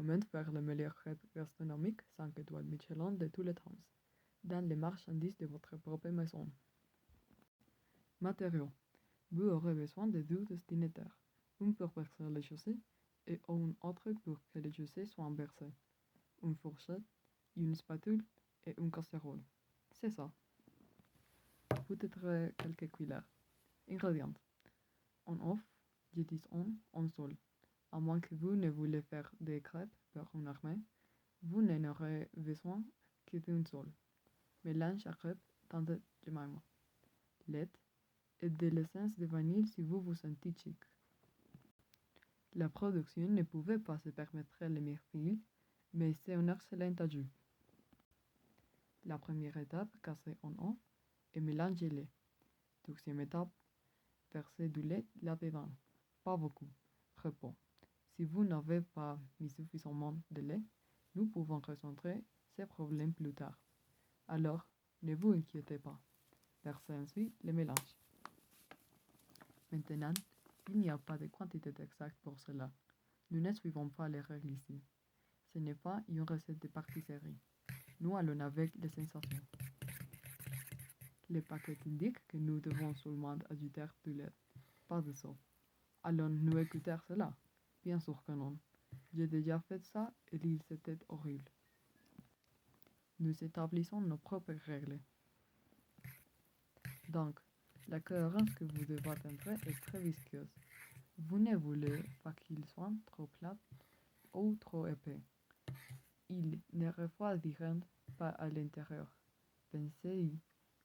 Comment faire le meilleur crêpe gastronomique 5 étoiles Michelin de tous les temps dans les marchandises de votre propre maison. Matériaux. Vous aurez besoin de 2 destinataires, une pour verser les chaussées et une autre pour que les chaussées soient versées, une fourchette, une spatule et une casserole. C'est ça. Peut-être quelques cuillères. Ingrédients. En off, je dis en sol. À moins que vous ne voulez faire des crêpes pour une armée, vous n'en aurez besoin que d'une seule. Mélange à crêpes tenté de même. Lait et de l'essence de vanille si vous vous sentez chic. La production ne pouvait pas se permettre les mille, mais c'est un excellent ajout. La première étape, casser en off et mélanger-les. Deuxième étape, verser du lait là-dedans. Pas beaucoup, très peu. Si vous n'avez pas mis suffisamment de lait, nous pouvons recentrer ces problèmes plus tard. Alors, ne vous inquiétez pas. Versez ensuite le mélange. Maintenant, il n'y a pas de quantité exacte pour cela. Nous ne suivons pas les règles ici. Ce n'est pas une recette de pâtisserie. Nous allons avec les sensations. Le paquet indique que nous devons seulement ajouter du lait, pas de sauce. Allons-nous écouter cela? Bien sûr que non. J'ai déjà fait ça et c'était horrible. Nous établissons nos propres règles. Donc, la cohérence que vous devez atteindre est très visqueuse. Vous ne voulez pas qu'il soit trop plat ou trop épais. Il ne refroidira pas à l'intérieur. Pensez-y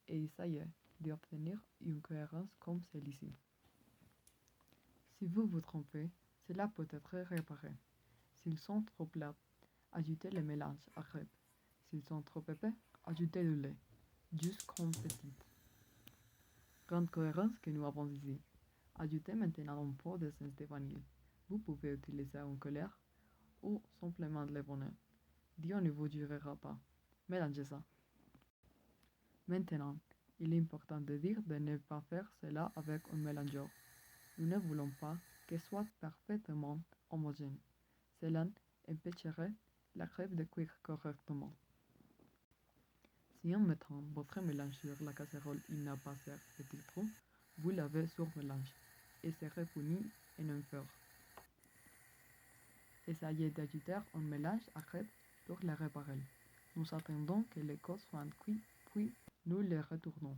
et essayez d'obtenir une cohérence comme celle-ci. Si vous vous trompez, cela peut être réparé. S'ils sont trop plats, ajoutez le mélange à crêpes. S'ils sont trop épais, ajoutez du lait, juste comme petit. Grande cohérence que nous avons ici. Ajoutez maintenant un pot d'essence de vanille. Vous pouvez utiliser un colère ou simplement le bonnet. Dieu ne vous jurera pas. Mélangez ça. Maintenant, il est important de dire de ne pas faire cela avec un mélangeur. Nous ne voulons pas que soit parfaitement homogène. Cela empêcherait la crêpe de cuire correctement. Si en mettant votre mélange sur la casserole il n'a pas assez petit trou, vous l'avez surmélangé et serez puni en un feu. Essayez d'ajouter un mélange à crêpes pour le réparer. Nous attendons que les côtes soient cuites, puis nous les retournons.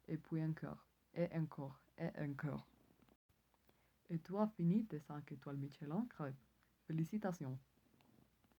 Et puis encore, et encore, et encore. Et tu as fini tes 5 étoiles Michelin crêpes. Félicitations!